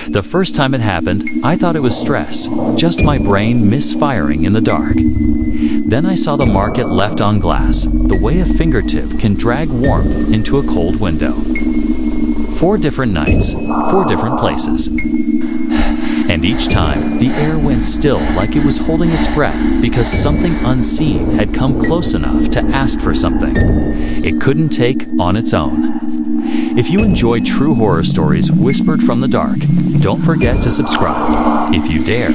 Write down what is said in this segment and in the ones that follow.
The first time it happened, I thought it was stress, just my brain misfiring in the dark. Then I saw the mark it left on glass, the way a fingertip can drag warmth into a cold window. 4 different nights, 4 different places. And each time, the air went still like it was holding its breath because something unseen had come close enough to ask for something it couldn't take on its own. If you enjoy true horror stories whispered from the dark, don't forget to subscribe, if you dare.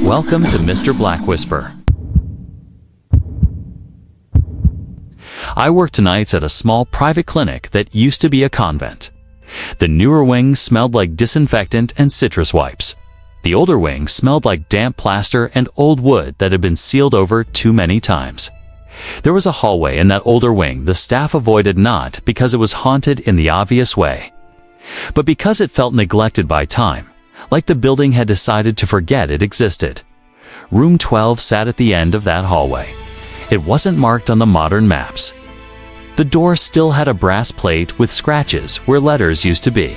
Welcome to Mr. BlackWhisper. I worked nights at a small private clinic that used to be a convent. The newer wings smelled like disinfectant and citrus wipes. The older wings smelled like damp plaster and old wood that had been sealed over too many times. There was a hallway in that older wing the staff avoided, not because it was haunted in the obvious way, but because it felt neglected by time, like the building had decided to forget it existed. Room 12 sat at the end of that hallway. It wasn't marked on the modern maps. The door still had a brass plate with scratches where letters used to be,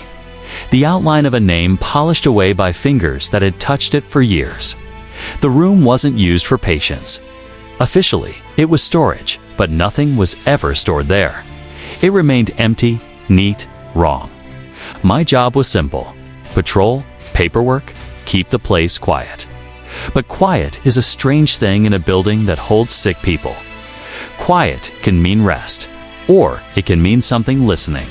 the outline of a name polished away by fingers that had touched it for years. The room wasn't used for patients. Officially, it was storage, but nothing was ever stored there. It remained empty, neat, wrong. My job was simple: patrol, paperwork, keep the place quiet. But quiet is a strange thing in a building that holds sick people. Quiet can mean rest, or it can mean something listening.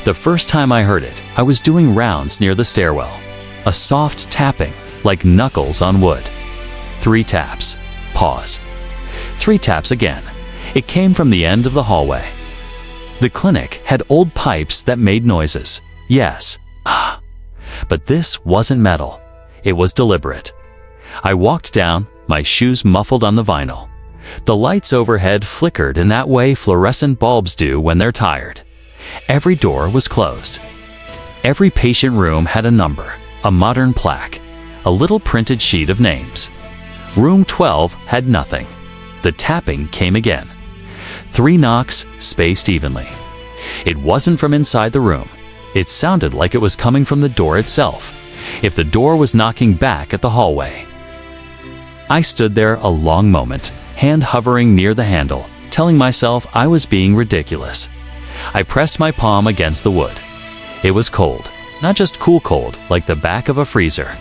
The first time I heard it, I was doing rounds near the stairwell. A soft tapping, like knuckles on wood. 3 taps. Pause. 3 taps again. It came from the end of the hallway. The clinic had old pipes that made noises. Yes. But this wasn't metal. It was deliberate. I walked down, my shoes muffled on the vinyl. The lights overhead flickered in that way fluorescent bulbs do when they're tired. Every door was closed. Every patient room had a number, a modern plaque, a little printed sheet of names. Room 12 had nothing. The tapping came again. 3 knocks, spaced evenly. It wasn't from inside the room. It sounded like it was coming from the door itself, if the door was knocking back at the hallway. I stood there a long moment, hand hovering near the handle, telling myself I was being ridiculous. I pressed my palm against the wood. It was cold, not just cool cold, like the back of a freezer.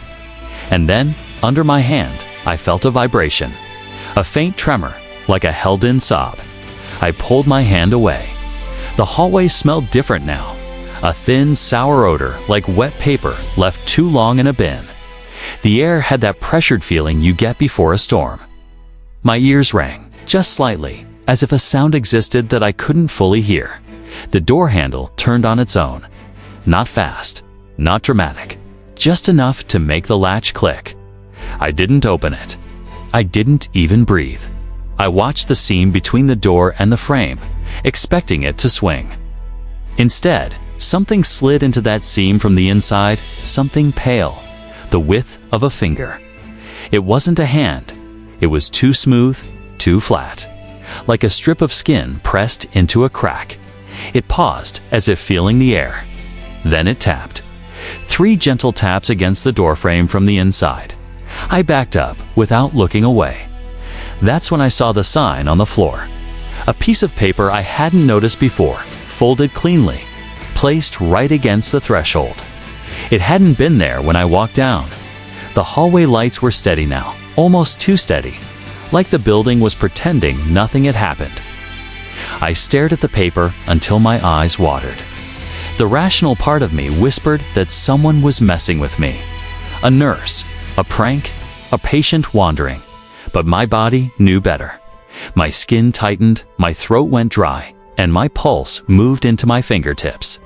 And then, under my hand, I felt a vibration, a faint tremor, like a held-in sob. I pulled my hand away. The hallway smelled different now, a thin, sour odor like wet paper left too long in a bin. The air had that pressured feeling you get before a storm. My ears rang, just slightly, as if a sound existed that I couldn't fully hear. The door handle turned on its own. Not fast, not dramatic, just enough to make the latch click. I didn't open it. I didn't even breathe. I watched the seam between the door and the frame, expecting it to swing. Instead, something slid into that seam from the inside, something pale, the width of a finger. It wasn't a hand. It was too smooth, too flat, like a strip of skin pressed into a crack. It paused, as if feeling the air. Then it tapped. 3 gentle taps against the doorframe from the inside. I backed up without looking away. That's when I saw the sign on the floor. A piece of paper I hadn't noticed before, folded cleanly, placed right against the threshold. It hadn't been there when I walked down. The hallway lights were steady now, almost too steady, like the building was pretending nothing had happened. I stared at the paper until my eyes watered. The rational part of me whispered that someone was messing with me. A nurse, a prank, a patient wandering. But my body knew better. My skin tightened, my throat went dry, and my pulse moved into my fingertips.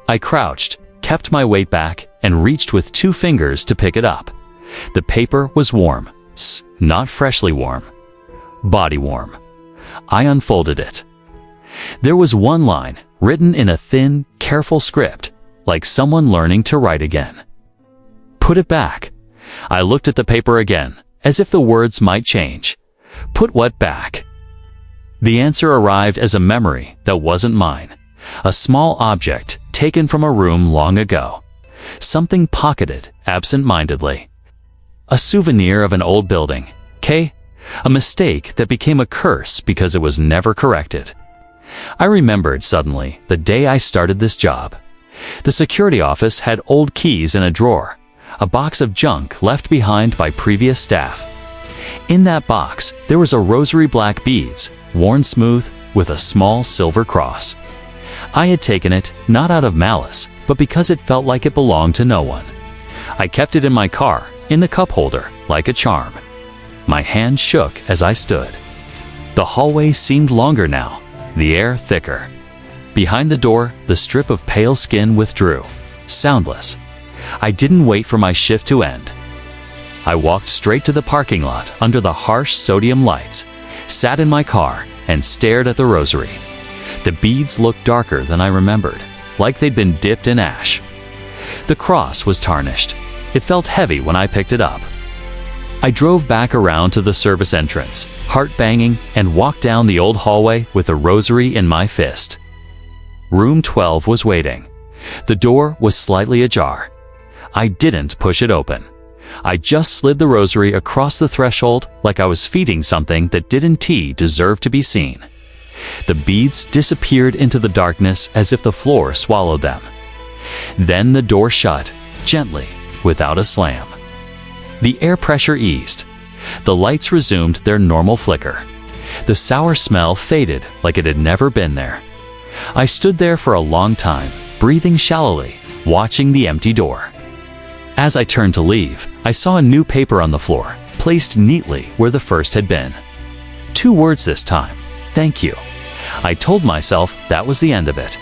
I crouched, kept my weight back, and reached with 2 fingers to pick it up. The paper was warm, not freshly warm, body warm. I unfolded it. There was one line, written in a thin, careful script, like someone learning to write again. Put it back. I looked at the paper again, as if the words might change. Put what back? The answer arrived as a memory that wasn't mine. A small object taken from a room long ago. Something pocketed absent-mindedly. A souvenir of an old building. A mistake that became a curse because it was never corrected. I remembered suddenly the day I started this job. The security office had old keys in a drawer, a box of junk left behind by previous staff. In that box, there was a rosary black beads, worn smooth, with a small silver cross. I had taken it, not out of malice, but because it felt like it belonged to no one. I kept it in my car, in the cup holder, like a charm. My hand shook as I stood. The hallway seemed longer now, the air thicker. Behind the door, the strip of pale skin withdrew, soundless. I didn't wait for my shift to end. I walked straight to the parking lot under the harsh sodium lights, sat in my car, and stared at the rosary. The beads looked darker than I remembered, like they'd been dipped in ash. The cross was tarnished. It felt heavy when I picked it up. I drove back around to the service entrance, heart banging, and walked down the old hallway with the rosary in my fist. Room 12 was waiting. The door was slightly ajar. I didn't push it open. I just slid the rosary across the threshold like I was feeding something that didn't deserve to be seen. The beads disappeared into the darkness as if the floor swallowed them. Then the door shut, gently, without a slam. The air pressure eased. The lights resumed their normal flicker. The sour smell faded like it had never been there. I stood there for a long time, breathing shallowly, watching the empty door. As I turned to leave, I saw a new paper on the floor, placed neatly where the first had been. 2 words this time, "Thank you." I told myself that was the end of it.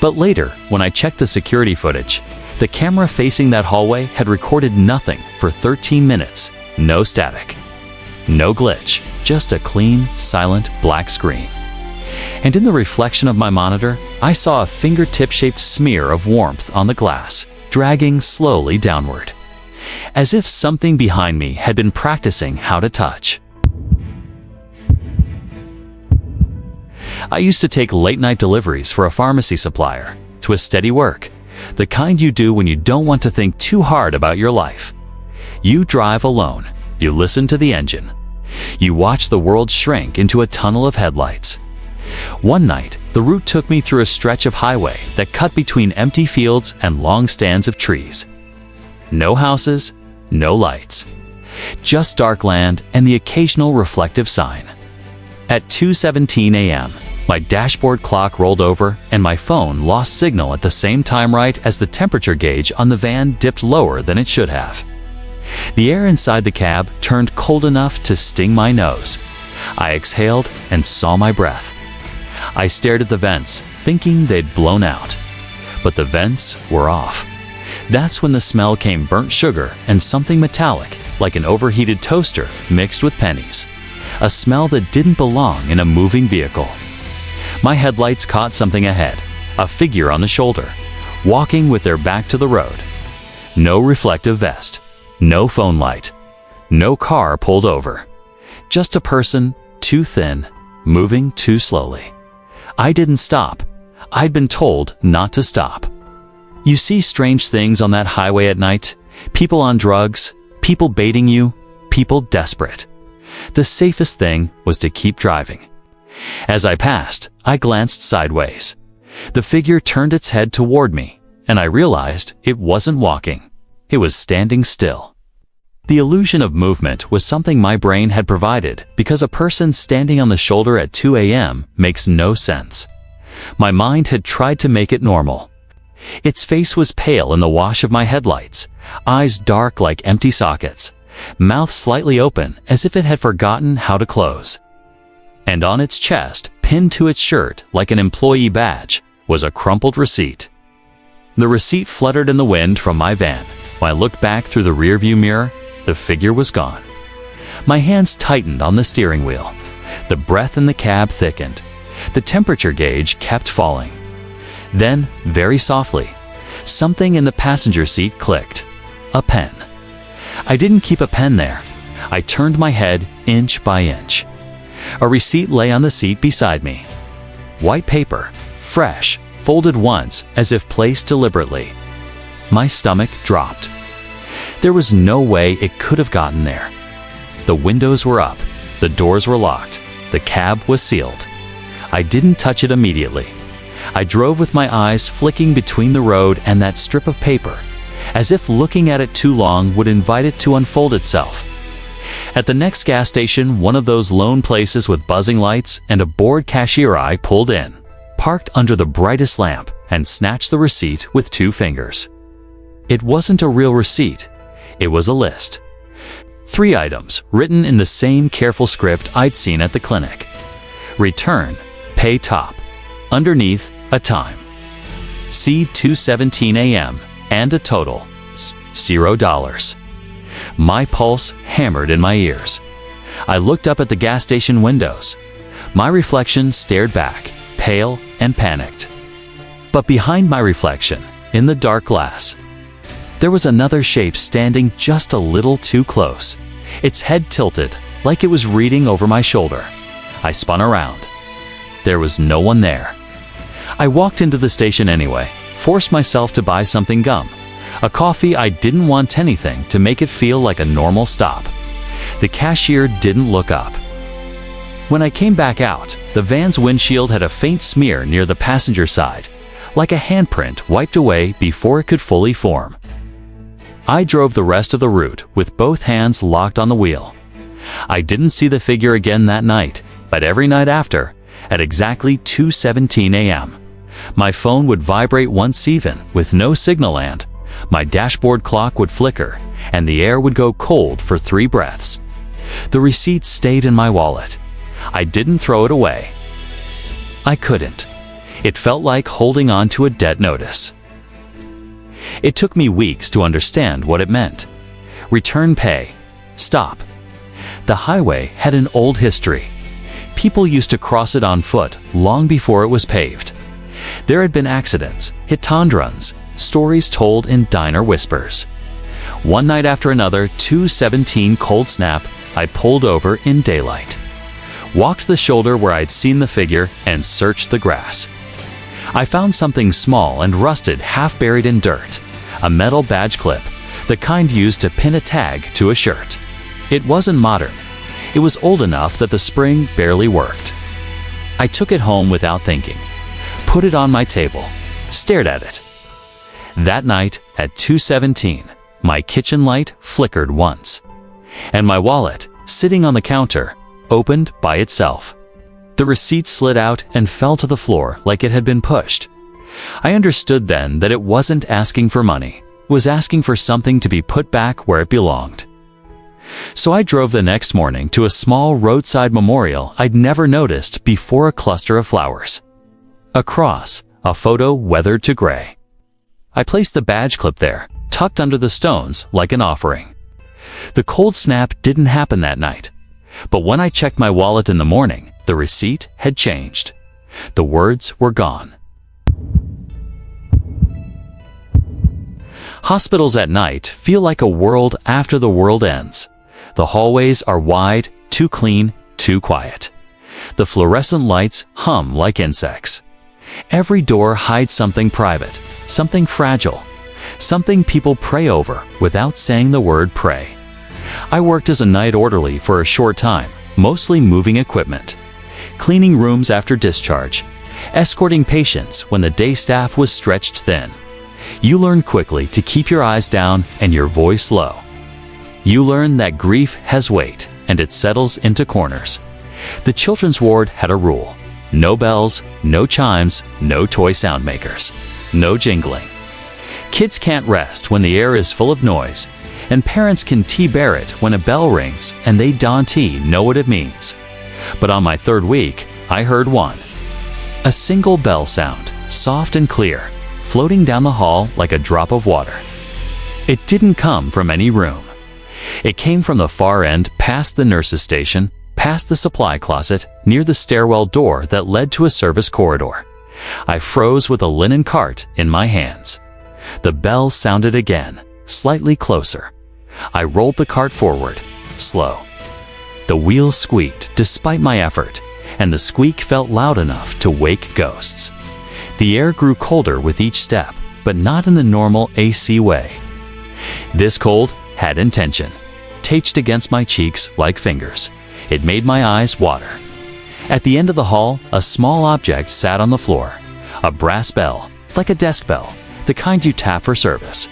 But later, when I checked the security footage, the camera facing that hallway had recorded nothing for 13 minutes, no static. No glitch, just a clean, silent black screen. And in the reflection of my monitor, I saw a fingertip-shaped smear of warmth on the glass, dragging slowly downward. As if something behind me had been practicing how to touch. I used to take late-night deliveries for a pharmacy supplier. It was steady work, the kind you do when you don't want to think too hard about your life. You drive alone. You listen to the engine. You watch the world shrink into a tunnel of headlights. One night, the route took me through a stretch of highway that cut between empty fields and long stands of trees. No houses, no lights. Just dark land and the occasional reflective sign. At 2:17 a.m., my dashboard clock rolled over and my phone lost signal at the same time, right as the temperature gauge on the van dipped lower than it should have. The air inside the cab turned cold enough to sting my nose. I exhaled and saw my breath. I stared at the vents, thinking they'd blown out. But the vents were off. That's when the smell came: burnt sugar and something metallic, like an overheated toaster mixed with pennies. A smell that didn't belong in a moving vehicle. My headlights caught something ahead, a figure on the shoulder, walking with their back to the road. No reflective vest, no phone light, no car pulled over. Just a person, too thin, moving too slowly. I didn't stop. I'd been told not to stop. You see strange things on that highway at night. People on drugs, people baiting you, people desperate. The safest thing was to keep driving. As I passed, I glanced sideways. The figure turned its head toward me, and I realized it wasn't walking. It was standing still. The illusion of movement was something my brain had provided because a person standing on the shoulder at 2 a.m. makes no sense. My mind had tried to make it normal. Its face was pale in the wash of my headlights, eyes dark like empty sockets, mouth slightly open as if it had forgotten how to close. And on its chest, pinned to its shirt like an employee badge, was a crumpled receipt. The receipt fluttered in the wind from my van. When I looked back through the rearview mirror, the figure was gone. My hands tightened on the steering wheel. The breath in the cab thickened. The temperature gauge kept falling. Then, very softly, something in the passenger seat clicked. A pen. I didn't keep a pen there. I turned my head inch by inch. A receipt lay on the seat beside me. White paper, fresh, folded once as if placed deliberately. my stomach dropped. There was no way it could have gotten there. The windows were up, the doors were locked, the cab was sealed. I didn't touch it immediately. I drove with my eyes flicking between the road and that strip of paper, as if looking at it too long would invite it to unfold itself. At the next gas station, one of those lone places with buzzing lights and a bored cashier, I pulled in, parked under the brightest lamp, and snatched the receipt with 2 fingers. It wasn't a real receipt. It was a list. 3 items written in the same careful script I'd seen at the clinic. Return, pay top. Underneath, a time. See 2:17 a.m. and a total, $0. My pulse hammered in my ears. I looked up at the gas station windows. My reflection stared back, pale and panicked. But behind my reflection, in the dark glass, there was another shape standing just a little too close, its head tilted, like it was reading over my shoulder. I spun around. There was no one there. I walked into the station anyway, forced myself to buy something gum, a coffee. I didn't want anything to make it feel like a normal stop. The cashier didn't look up. When I came back out, the van's windshield had a faint smear near the passenger side, like a handprint wiped away before it could fully form. I drove the rest of the route with both hands locked on the wheel. I didn't see the figure again that night, but every night after, at exactly 2:17 a.m., my phone would vibrate once even with no signal, and my dashboard clock would flicker and the air would go cold for 3 breaths. The receipt stayed in my wallet. I didn't throw it away. I couldn't. It felt like holding on to a debt notice. It took me weeks to understand what it meant. Return pay. Stop. The highway had an old history. People used to cross it on foot long before it was paved. There had been accidents, hit and runs, stories told in diner whispers. One night after another, 2:17 cold snap, I pulled over in daylight. Walked the shoulder where I'd seen the figure and searched the grass. I found something small and rusted, half buried in dirt. A metal badge clip, the kind used to pin a tag to a shirt. It wasn't modern. It was old enough that the spring barely worked. I took it home without thinking, put it on my table, stared at it. That night at 2:17, my kitchen light flickered once, and my wallet, sitting on the counter, opened by itself. The receipt slid out and fell to the floor like it had been pushed. I understood then that it wasn't asking for money, it was asking for something to be put back where it belonged. So I drove the next morning to a small roadside memorial I'd never noticed before, a cluster of flowers. Across, a photo weathered to gray. I placed the badge clip there, tucked under the stones like an offering. The cold snap didn't happen that night, but when I checked my wallet in the morning, the receipt had changed. The words were gone. Hospitals at night feel like a world after the world ends. The hallways are wide, too clean, too quiet. The fluorescent lights hum like insects. Every door hides something private, something fragile, something people pray over without saying the word pray. I worked as a night orderly for a short time, mostly moving equipment, cleaning rooms after discharge, escorting patients when the day staff was stretched thin. You learn quickly to keep your eyes down and your voice low. You learn that grief has weight and it settles into corners. The children's ward had a rule: no bells, no chimes, no toy sound makers, no jingling. Kids can't rest when the air is full of noise, and parents can bear it when a bell rings and they don't know what it means. But on my 3rd week, I heard one. A single bell sound, soft and clear, floating down the hall like a drop of water. It didn't come from any room. It came from the far end, past the nurse's station, past the supply closet, near the stairwell door that led to a service corridor. I froze with a linen cart in my hands. The bell sounded again, slightly closer. I rolled the cart forward, slow. The wheels squeaked despite my effort, and the squeak felt loud enough to wake ghosts. The air grew colder with each step, but not in the normal AC way. This cold had intention, touched against my cheeks like fingers. It made my eyes water. At the end of the hall, a small object sat on the floor. A brass bell, like a desk bell, the kind you tap for service.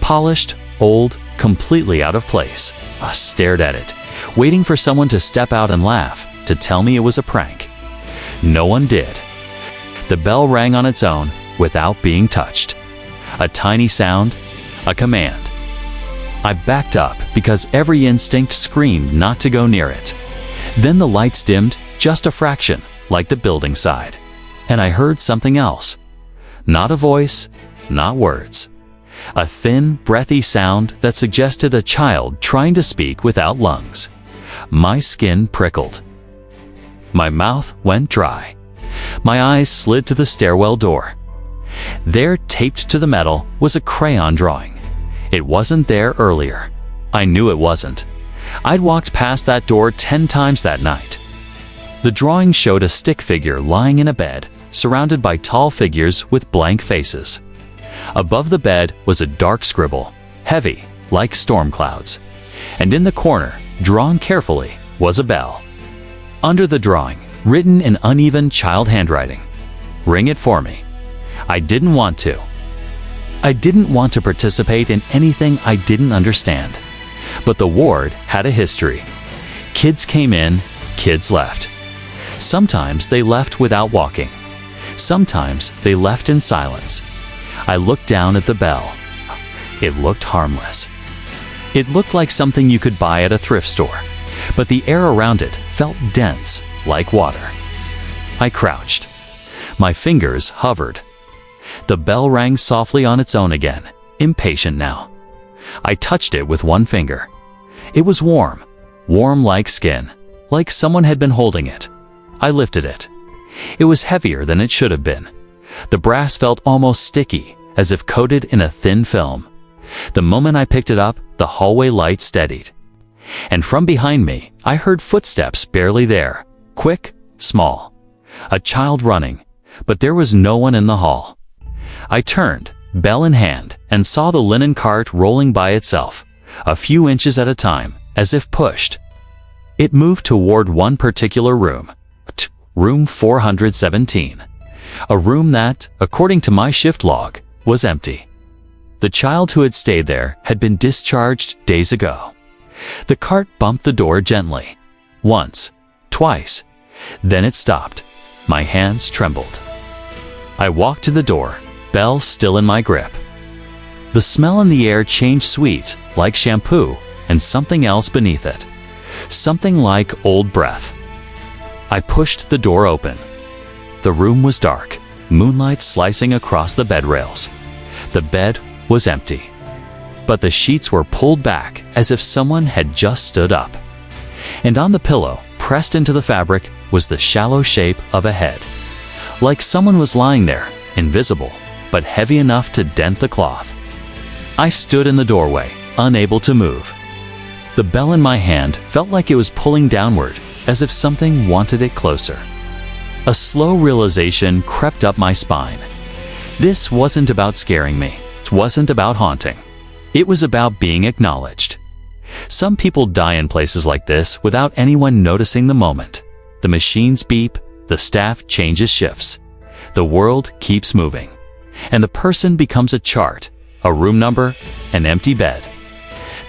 Polished, old, completely out of place. I stared at it, waiting for someone to step out and laugh, to tell me it was a prank. No one did. The bell rang on its own, without being touched. A tiny sound, a command. I backed up because every instinct screamed not to go near it. Then the lights dimmed just a fraction, like the building side, and I heard something else. Not a voice, not words. A thin, breathy sound that suggested a child trying to speak without lungs. My skin prickled. My mouth went dry. My eyes slid to the stairwell door. There, taped to the metal, was a crayon drawing. It wasn't there earlier. I knew it wasn't. I'd walked past that door 10 times that night. The drawing showed a stick figure lying in a bed, surrounded by tall figures with blank faces. Above the bed was a dark scribble, heavy, like storm clouds. And in the corner, drawn carefully, was a bell. Under the drawing, written in uneven child handwriting, "Ring it for me." I didn't want to. I didn't want to participate in anything I didn't understand. But the ward had a history. Kids came in, kids left. Sometimes they left without walking. Sometimes they left in silence. I looked down at the bell. It looked harmless. It looked like something you could buy at a thrift store, but the air around it felt dense, like water. I crouched. My fingers hovered. The bell rang softly on its own again, impatient now. I touched it with one finger. It was warm, warm like skin, like someone had been holding it. I lifted it. It was heavier than it should have been. The brass felt almost sticky, as if coated in a thin film. The moment I picked it up, the hallway light steadied. And from behind me, I heard footsteps barely there, quick, small. A child running, but there was no one in the hall. I turned, bell in hand, and saw the linen cart rolling by itself, a few inches at a time, as if pushed. It moved toward one particular room, room 417, a room that, according to my shift log, was empty. The child who had stayed there had been discharged days ago. The cart bumped the door gently, once, twice, then it stopped. My hands trembled. I walked to the door, bell still in my grip. The smell in the air changed sweet, like shampoo, and something else beneath it. Something like old breath. I pushed the door open. The room was dark, moonlight slicing across the bed rails. The bed was empty, but the sheets were pulled back as if someone had just stood up. And on the pillow, pressed into the fabric, was the shallow shape of a head. Like someone was lying there, invisible, but heavy enough to dent the cloth. I stood in the doorway, unable to move. The bell in my hand felt like it was pulling downward, as if something wanted it closer. A slow realization crept up my spine. This wasn't about scaring me. It wasn't about haunting. It was about being acknowledged. Some people die in places like this without anyone noticing the moment. The machines beep, the staff changes shifts. The world keeps moving. And the person becomes a chart, a room number, an empty bed.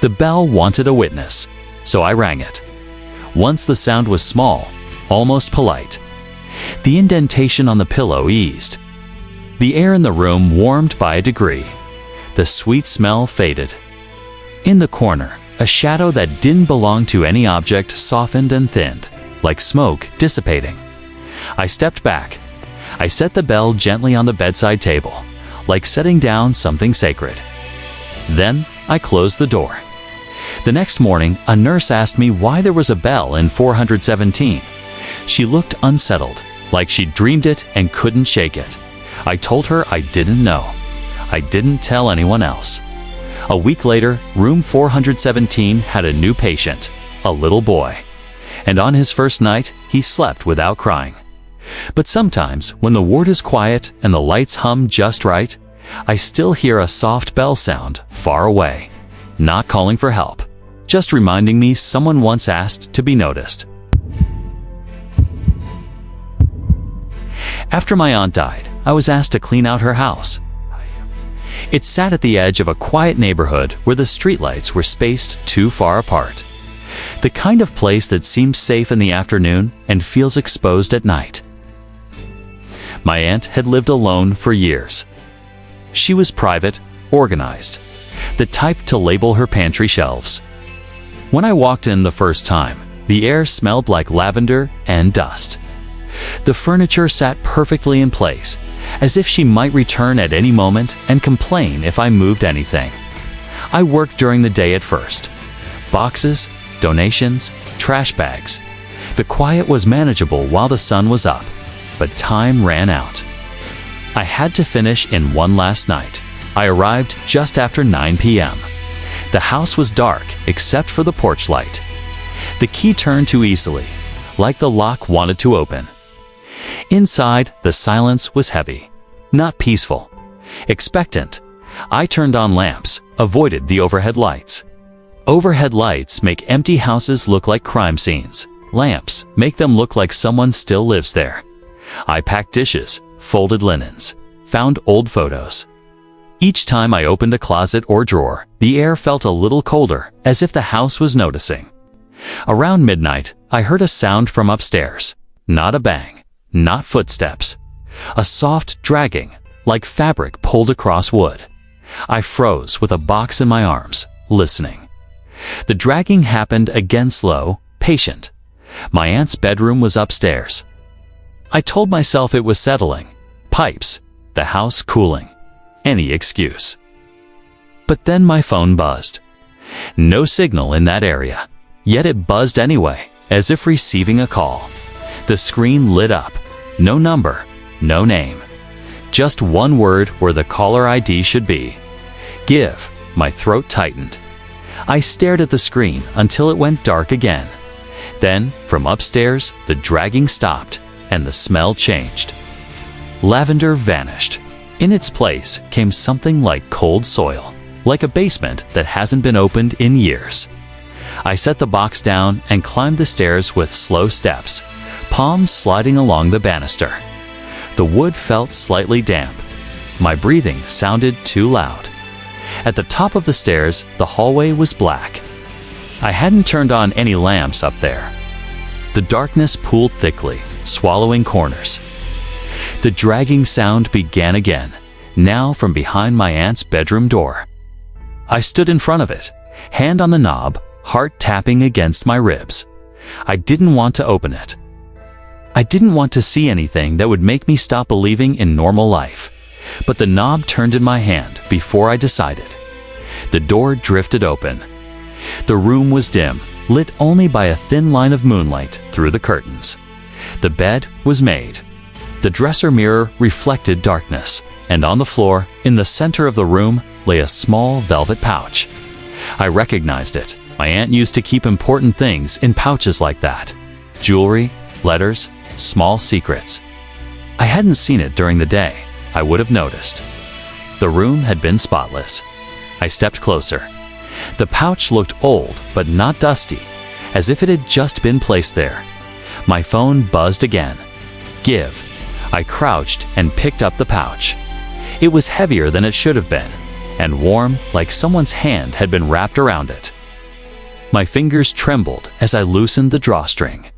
The bell wanted a witness, so I rang it. Once the sound was small, almost polite. The indentation on the pillow eased. The air in the room warmed by a degree. The sweet smell faded. In the corner, a shadow that didn't belong to any object softened and thinned, like smoke dissipating. I stepped back. I set the bell gently on the bedside table, like setting down something sacred. Then I closed the door. The next morning, a nurse asked me why there was a bell in 417. She looked unsettled, like she'd dreamed it and couldn't shake it. I told her I didn't know. I didn't tell anyone else. A week later, room 417 had a new patient, a little boy. And on his first night, he slept without crying. But sometimes, when the ward is quiet and the lights hum just right, I still hear a soft bell sound far away, not calling for help, just reminding me someone once asked to be noticed. After my aunt died, I was asked to clean out her house. It sat at the edge of a quiet neighborhood where the streetlights were spaced too far apart. The kind of place that seems safe in the afternoon and feels exposed at night. My aunt had lived alone for years. She was private, organized, the type to label her pantry shelves. When I walked in the first time, the air smelled like lavender and dust. The furniture sat perfectly in place, as if she might return at any moment and complain if I moved anything. I worked during the day at first. Boxes, donations, trash bags. The quiet was manageable while the sun was up, but time ran out. I had to finish in one last night. I arrived just after 9 p.m. The house was dark except for the porch light. The key turned too easily, like the lock wanted to open. Inside, the silence was heavy, not peaceful, expectant. I turned on lamps, avoided the overhead lights. Overhead lights make empty houses look like crime scenes. Lamps make them look like someone still lives there. I packed dishes, folded linens, found old photos. Each time I opened a closet or drawer, the air felt a little colder, as if the house was noticing. Around midnight, I heard a sound from upstairs. Not a bang. Not footsteps. A soft dragging, like fabric pulled across wood. I froze with a box in my arms, listening. The dragging happened again, slow, patient. My aunt's bedroom was upstairs. I told myself it was settling. Pipes, the house cooling. Any excuse. But then my phone buzzed. No signal in that area, yet it buzzed anyway, as if receiving a call. The screen lit up. No number, no name. Just one word where the caller ID should be. Give. My throat tightened. I stared at the screen until it went dark again. Then, from upstairs, the dragging stopped, and the smell changed. Lavender vanished. In its place came something like cold soil, like a basement that hasn't been opened in years. I set the box down and climbed the stairs with slow steps, palms sliding along the banister. The wood felt slightly damp. My breathing sounded too loud. At the top of the stairs, the hallway was black. I hadn't turned on any lamps up there. The darkness pooled thickly, swallowing corners. The dragging sound began again, now from behind my aunt's bedroom door. I stood in front of it, hand on the knob, heart tapping against my ribs. I didn't want to open it. I didn't want to see anything that would make me stop believing in normal life. But the knob turned in my hand before I decided. The door drifted open. The room was dim, lit only by a thin line of moonlight through the curtains. The bed was made. The dresser mirror reflected darkness, and on the floor, in the center of the room, lay a small velvet pouch. I recognized it. My aunt used to keep important things in pouches like that. Jewelry, letters, small secrets. I hadn't seen it during the day. I would have noticed. The room had been spotless. I stepped closer. The pouch looked old, but not dusty, as if it had just been placed there. My phone buzzed again. Give. I crouched and picked up the pouch. It was heavier than it should have been, and warm like someone's hand had been wrapped around it. My fingers trembled as I loosened the drawstring.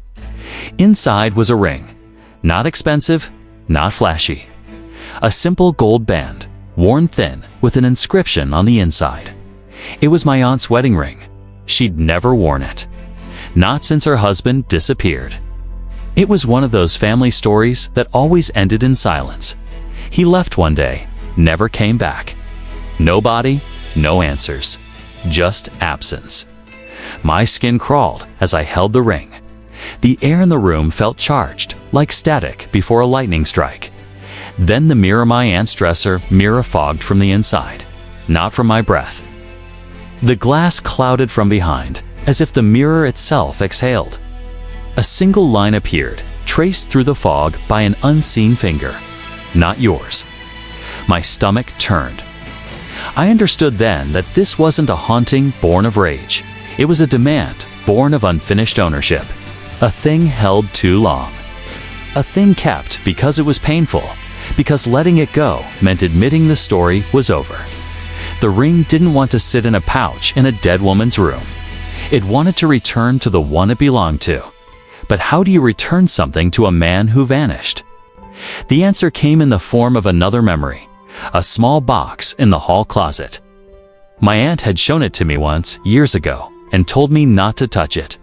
Inside was a ring. Not expensive, not flashy. A simple gold band, worn thin, with an inscription on the inside. It was my aunt's wedding ring. She'd never worn it. Not since her husband disappeared. It was one of those family stories that always ended in silence. He left one day, never came back. No body, no answers. Just absence. My skin crawled as I held the ring. The air in the room felt charged, like static before a lightning strike. Then the mirror, my aunt's dresser mirror, fogged from the inside, not from my breath. The glass clouded from behind, as if the mirror itself exhaled. A single line appeared, traced through the fog by an unseen finger. Not yours. My stomach turned. I understood then that this wasn't a haunting born of rage. It was a demand born of unfinished ownership. A thing held too long. A thing kept because it was painful, because letting it go meant admitting the story was over. The ring didn't want to sit in a pouch in a dead woman's room. It wanted to return to the one it belonged to. But how do you return something to a man who vanished? The answer came in the form of another memory, a small box in the hall closet. My aunt had shown it to me once, years ago, and told me not to touch it.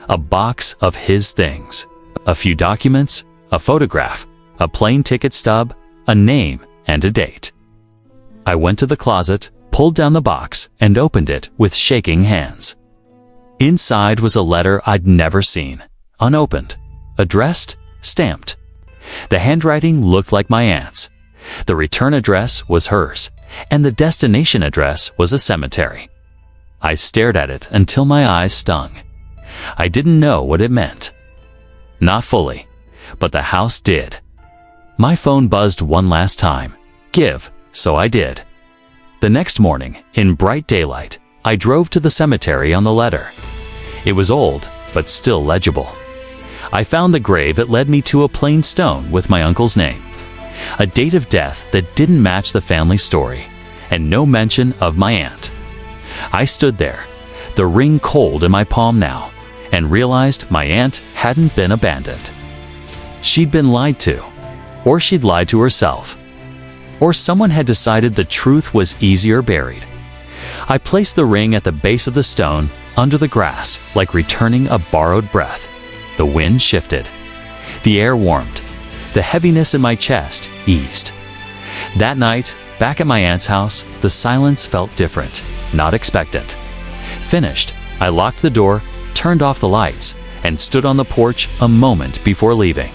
A box of his things. A few documents, a photograph, a plane ticket stub, a name, and a date. I went to the closet, pulled down the box, and opened it with shaking hands. Inside was a letter I'd never seen, unopened, addressed, stamped. The handwriting looked like my aunt's. The return address was hers, and the destination address was a cemetery. I stared at it until my eyes stung. I didn't know what it meant. Not fully, but the house did. My phone buzzed one last time. Give, so I did. The next morning, in bright daylight, I drove to the cemetery on the letter. It was old, but still legible. I found the grave that led me to a plain stone with my uncle's name, a date of death that didn't match the family story, and no mention of my aunt. I stood there, the ring cold in my palm now, and realized my aunt hadn't been abandoned. She'd been lied to, or she'd lied to herself, or someone had decided the truth was easier buried. I placed the ring at the base of the stone, under the grass, like returning a borrowed breath. The wind shifted. The air warmed. The heaviness in my chest eased. That night, back at my aunt's house, the silence felt different, not expectant. Finished, I locked the door, turned off the lights, and stood on the porch a moment before leaving.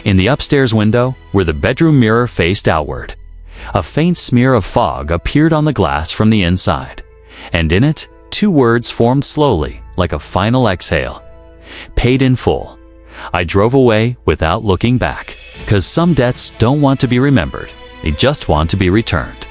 In the upstairs window, where the bedroom mirror faced outward, a faint smear of fog appeared on the glass from the inside, and in it, 2 words formed slowly, like a final exhale. Paid in full. I drove away without looking back, 'cause some debts don't want to be remembered, they just want to be returned.